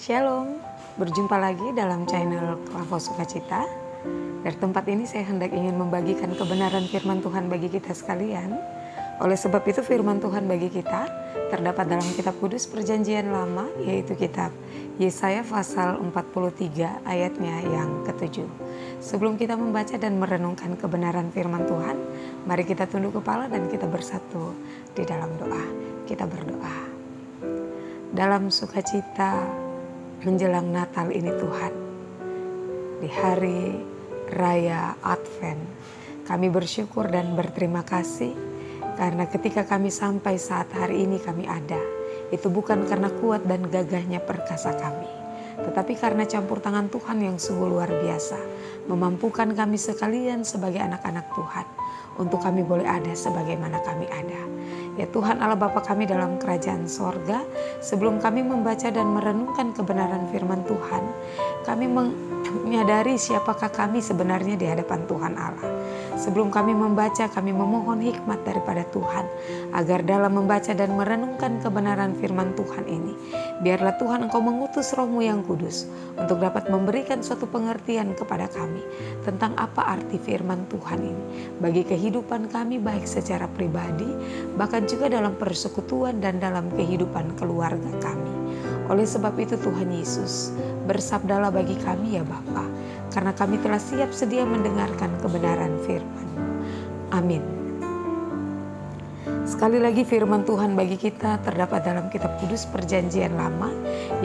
Shalom, berjumpa lagi dalam channel Klavos Sukacita. Dari tempat ini saya hendak ingin membagikan kebenaran firman Tuhan bagi kita sekalian. Oleh sebab itu firman Tuhan bagi kita terdapat dalam kitab Kudus Perjanjian Lama, yaitu kitab Yesaya pasal 43 ayatnya yang ke-7. Sebelum kita membaca dan merenungkan kebenaran firman Tuhan, mari kita tunduk kepala dan kita bersatu di dalam doa. Kita berdoa. Dalam sukacita menjelang Natal ini Tuhan, di hari Raya Advent, kami bersyukur dan berterima kasih karena ketika kami sampai saat hari ini kami ada, itu bukan karena kuat dan gagahnya perkasa kami, tetapi karena campur tangan Tuhan yang sungguh luar biasa, memampukan kami sekalian sebagai anak-anak Tuhan, untuk kami boleh ada sebagaimana kami ada. Ya Tuhan Allah Bapa kami dalam kerajaan sorga, sebelum kami membaca dan merenungkan kebenaran firman Tuhan, kami menyadari siapakah kami sebenarnya di hadapan Tuhan Allah. Sebelum kami membaca, kami memohon hikmat daripada Tuhan, agar dalam membaca dan merenungkan kebenaran firman Tuhan ini, biarlah Tuhan Engkau mengutus Roh-Mu yang kudus, untuk dapat memberikan suatu pengertian kepada kami, tentang apa arti firman Tuhan ini, bagi kehidupan kami baik secara pribadi, bahkan juga dalam persekutuan dan dalam kehidupan keluarga kami. Oleh sebab itu Tuhan Yesus, bersabdalah bagi kami ya Bapa, karena kami telah siap sedia mendengarkan kebenaran firman-Mu. Amin. Sekali lagi firman Tuhan bagi kita terdapat dalam kitab Kudus Perjanjian Lama,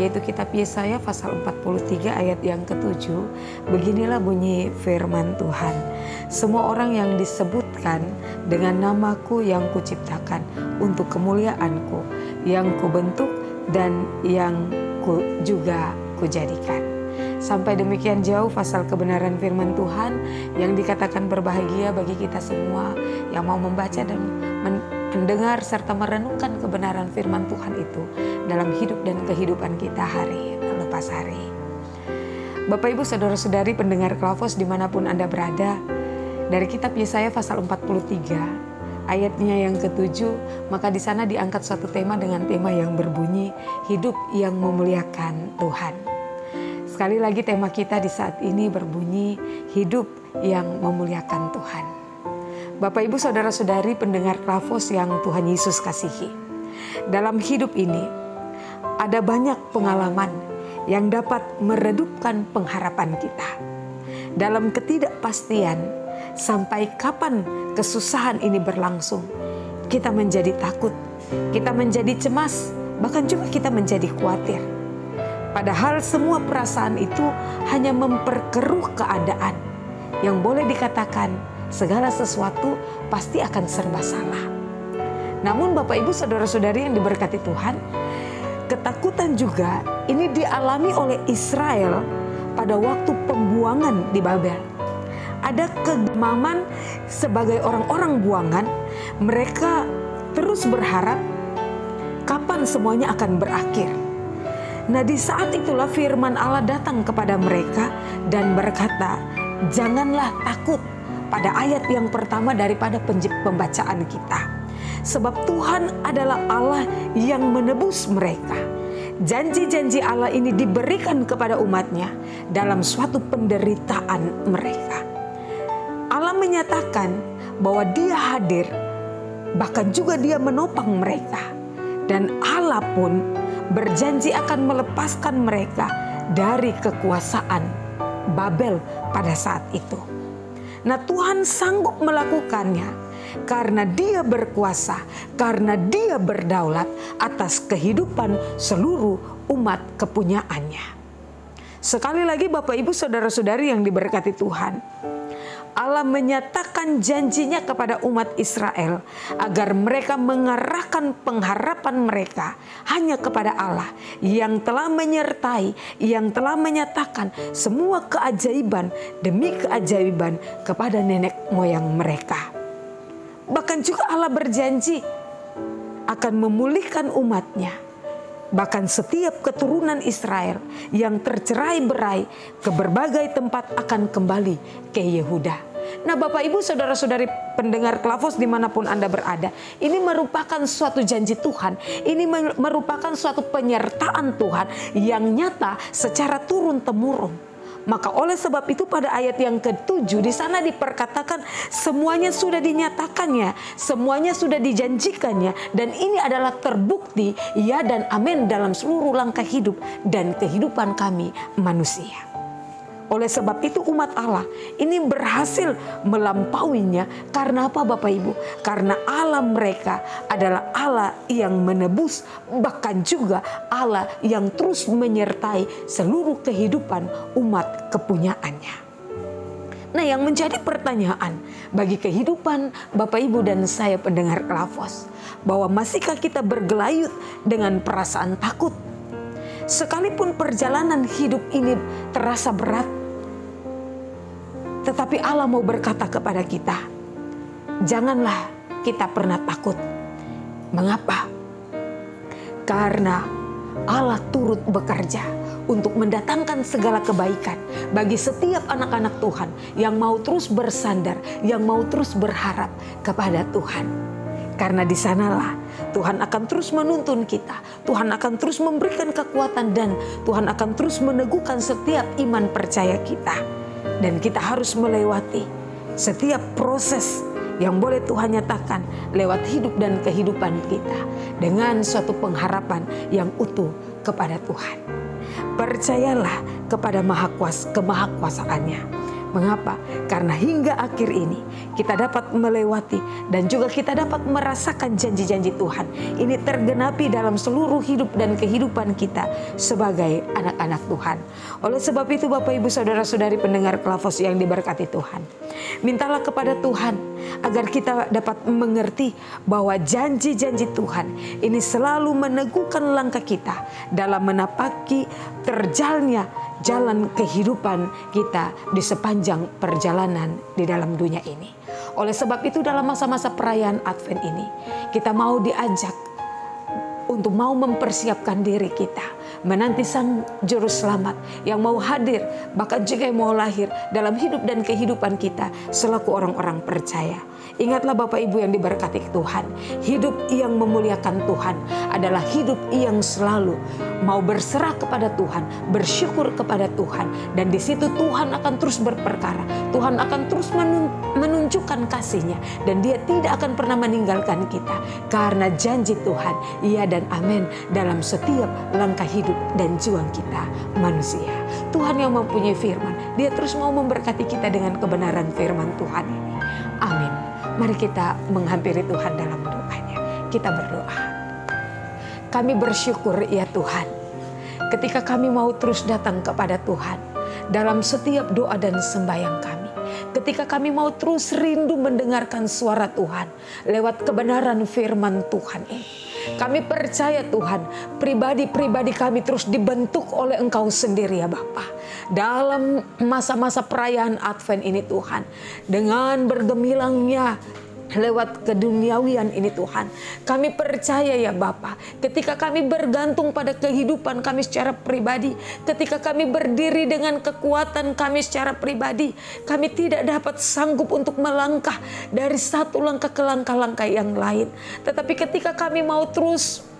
yaitu kitab Yesaya pasal 43 ayat yang ke-7. Beginilah bunyi firman Tuhan. Semua orang yang disebutkan dengan namaku yang kuciptakan untuk kemuliaanku, yang kubentuk dan yang juga kujadikan. Sampai demikian jauh pasal kebenaran firman Tuhan yang dikatakan berbahagia bagi kita semua yang mau membaca dan mendengar serta merenungkan kebenaran firman Tuhan itu dalam hidup dan kehidupan kita hari lepas hari. Bapak Ibu Saudara-saudari pendengar Klavos dimanapun Anda berada, dari kitab Yesaya pasal 43 ayatnya yang ke-7, maka di sana diangkat suatu tema dengan tema yang berbunyi hidup yang memuliakan Tuhan. Sekali lagi tema kita di saat ini berbunyi hidup yang memuliakan Tuhan. Bapak Ibu Saudara-saudari pendengar Klavos yang Tuhan Yesus kasihi. Dalam hidup ini ada banyak pengalaman yang dapat meredupkan pengharapan kita. Dalam ketidakpastian sampai kapan kesusahan ini berlangsung, kita menjadi takut, kita menjadi cemas, bahkan juga kita menjadi khawatir. Padahal semua perasaan itu hanya memperkeruh keadaan yang boleh dikatakan segala sesuatu pasti akan serba salah. Namun Bapak Ibu Saudara-saudari yang diberkati Tuhan, ketakutan juga ini dialami oleh Israel pada waktu pembuangan di Babel. Ada kegemaman sebagai orang-orang buangan, mereka terus berharap kapan semuanya akan berakhir. Nah di saat itulah firman Allah datang kepada mereka dan berkata, janganlah takut, pada ayat yang pertama daripada pembacaan kita. Sebab Tuhan adalah Allah yang menebus mereka. Janji-janji Allah ini diberikan kepada umatnya dalam suatu penderitaan mereka. Allah menyatakan bahwa Dia hadir, bahkan juga Dia menopang mereka. Dan Allah pun berjanji akan melepaskan mereka dari kekuasaan Babel pada saat itu. Nah Tuhan sanggup melakukannya karena Dia berkuasa, karena Dia berdaulat atas kehidupan seluruh umat kepunyaannya. Sekali lagi Bapak Ibu Saudara-saudari yang diberkati Tuhan, Allah menyatakan janjinya kepada umat Israel agar mereka mengarahkan pengharapan mereka hanya kepada Allah yang telah menyertai, yang telah menyatakan semua keajaiban demi keajaiban kepada nenek moyang mereka. Bahkan juga Allah berjanji akan memulihkan umatnya. Bahkan setiap keturunan Israel yang tercerai-berai ke berbagai tempat akan kembali ke Yehuda. Nah Bapak Ibu saudara-saudari pendengar Klavos dimanapun Anda berada, ini merupakan suatu janji Tuhan, ini merupakan suatu penyertaan Tuhan yang nyata secara turun-temurun. Maka oleh sebab itu pada ayat yang ke-7 di sana diperkatakan semuanya sudah dinyatakannya, semuanya sudah dijanjikannya, dan ini adalah terbukti ya dan amin dalam seluruh langkah hidup dan kehidupan kami manusia. Oleh sebab itu umat Allah ini berhasil melampauinya karena apa Bapak Ibu? Karena Allah mereka adalah Allah yang menebus, bahkan juga Allah yang terus menyertai seluruh kehidupan umat kepunyaannya. Nah yang menjadi pertanyaan bagi kehidupan Bapak Ibu dan saya pendengar Klavos, bahwa masihkah kita bergelayut dengan perasaan takut? Sekalipun perjalanan hidup ini terasa berat, tetapi Allah mau berkata kepada kita, janganlah kita pernah takut. Mengapa? Karena Allah turut bekerja untuk mendatangkan segala kebaikan bagi setiap anak-anak Tuhan yang mau terus bersandar, yang mau terus berharap kepada Tuhan. Karena di sanalah Tuhan akan terus menuntun kita, Tuhan akan terus memberikan kekuatan, dan Tuhan akan terus meneguhkan setiap iman percaya kita. Dan kita harus melewati setiap proses yang boleh Tuhan nyatakan lewat hidup dan kehidupan kita dengan suatu pengharapan yang utuh kepada Tuhan. Percayalah kepada kemahakuasaannya. Mengapa? Karena hingga akhir ini kita dapat melewati dan juga kita dapat merasakan janji-janji Tuhan. Ini tergenapi dalam seluruh hidup dan kehidupan kita sebagai anak-anak Tuhan. Oleh sebab itu Bapak Ibu saudara-saudari pendengar Klavos yang diberkati Tuhan, mintalah kepada Tuhan agar kita dapat mengerti bahwa janji-janji Tuhan ini selalu meneguhkan langkah kita dalam menapaki terjalnya jalan kehidupan kita di sepanjang perjalanan di dalam dunia ini. Oleh sebab itu dalam masa-masa perayaan Advent ini kita mau diajak untuk mau mempersiapkan diri kita menanti Sang Juru Selamat yang mau hadir, bahkan juga yang mau lahir dalam hidup dan kehidupan kita selaku orang-orang percaya. Ingatlah Bapak Ibu yang diberkati Tuhan, hidup yang memuliakan Tuhan adalah hidup yang selalu mau berserah kepada Tuhan, bersyukur kepada Tuhan, dan di situ Tuhan akan terus berperkara, Tuhan akan terus menunjukkan kasih-Nya, dan Dia tidak akan pernah meninggalkan kita karena janji Tuhan iya dan amin dalam setiap langkah hidup dan juang kita manusia. Tuhan yang mempunyai firman, Dia terus mau memberkati kita dengan kebenaran firman Tuhan ini. Amin. Mari kita menghampiri Tuhan dalam doanya. Kita berdoa. Kami bersyukur ya Tuhan, ketika kami mau terus datang kepada Tuhan dalam setiap doa dan sembahyang kami. Ketika kami mau terus rindu mendengarkan suara Tuhan lewat kebenaran firman Tuhan ini. Kami percaya Tuhan, pribadi-pribadi kami terus dibentuk oleh Engkau sendiri ya Bapa. Dalam masa-masa perayaan Advent ini Tuhan, dengan bergemilangnya lewat keduniawian ini Tuhan, kami percaya ya Bapa, ketika kami bergantung pada kehidupan kami secara pribadi, ketika kami berdiri dengan kekuatan kami secara pribadi, kami tidak dapat sanggup untuk melangkah dari satu langkah ke langkah-langkah yang lain. Tetapi ketika kami mau terus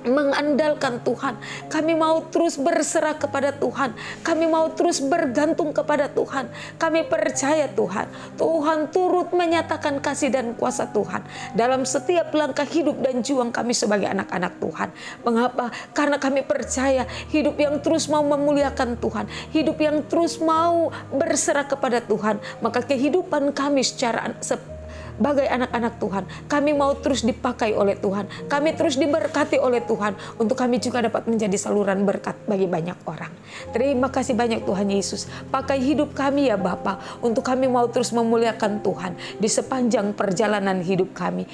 mengandalkan Tuhan, kami mau terus berserah kepada Tuhan, kami mau terus bergantung kepada Tuhan, kami percaya Tuhan, Tuhan turut menyatakan kasih dan kuasa Tuhan dalam setiap langkah hidup dan juang kami sebagai anak-anak Tuhan. Mengapa? Karena kami percaya hidup yang terus mau memuliakan Tuhan, hidup yang terus mau berserah kepada Tuhan, maka kehidupan kami sebagai anak-anak Tuhan, kami mau terus dipakai oleh Tuhan, kami terus diberkati oleh Tuhan, untuk kami juga dapat menjadi saluran berkat bagi banyak orang. Terima kasih banyak Tuhan Yesus, pakai hidup kami ya Bapa, untuk kami mau terus memuliakan Tuhan di sepanjang perjalanan hidup kami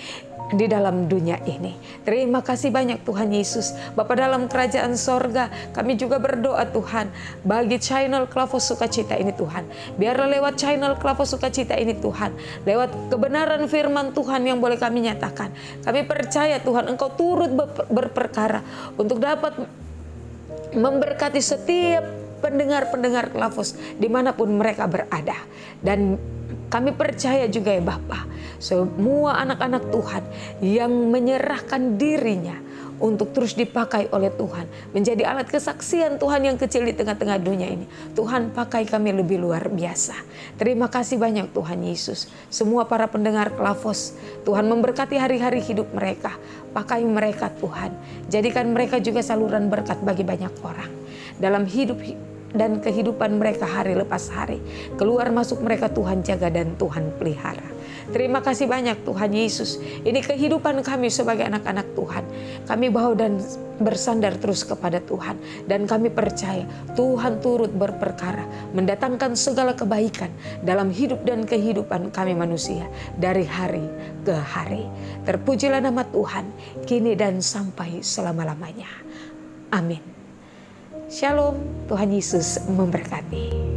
di dalam dunia ini. Terima kasih banyak Tuhan Yesus. Bapa dalam kerajaan sorga, kami juga berdoa Tuhan bagi channel Klavos Sukacita ini Tuhan. Biarlah lewat channel Klavos Sukacita ini Tuhan, lewat kebenaran firman Tuhan yang boleh kami nyatakan, kami percaya Tuhan Engkau turut berperkara untuk dapat memberkati setiap pendengar-pendengar Klavos dimanapun mereka berada. Dan Kami percaya juga ya Bapa, semua anak-anak Tuhan yang menyerahkan dirinya untuk terus dipakai oleh Tuhan, menjadi alat kesaksian Tuhan yang kecil di tengah-tengah dunia ini. Tuhan, pakai kami lebih luar biasa. Terima kasih banyak Tuhan Yesus. Semua para pendengar Klavos, Tuhan memberkati hari-hari hidup mereka. Pakai mereka Tuhan, jadikan mereka juga saluran berkat bagi banyak orang dalam hidup dan kehidupan mereka hari lepas hari. Keluar masuk mereka Tuhan jaga dan Tuhan pelihara. Terima kasih banyak Tuhan Yesus. Ini kehidupan kami sebagai anak-anak Tuhan. Kami bahu dan bersandar terus kepada Tuhan. Dan kami percaya Tuhan turut berperkara, mendatangkan segala kebaikan dalam hidup dan kehidupan kami manusia dari hari ke hari. Terpujilah nama Tuhan, kini dan sampai selama-lamanya. Amin. Shalom, Tuhan Yesus memberkati.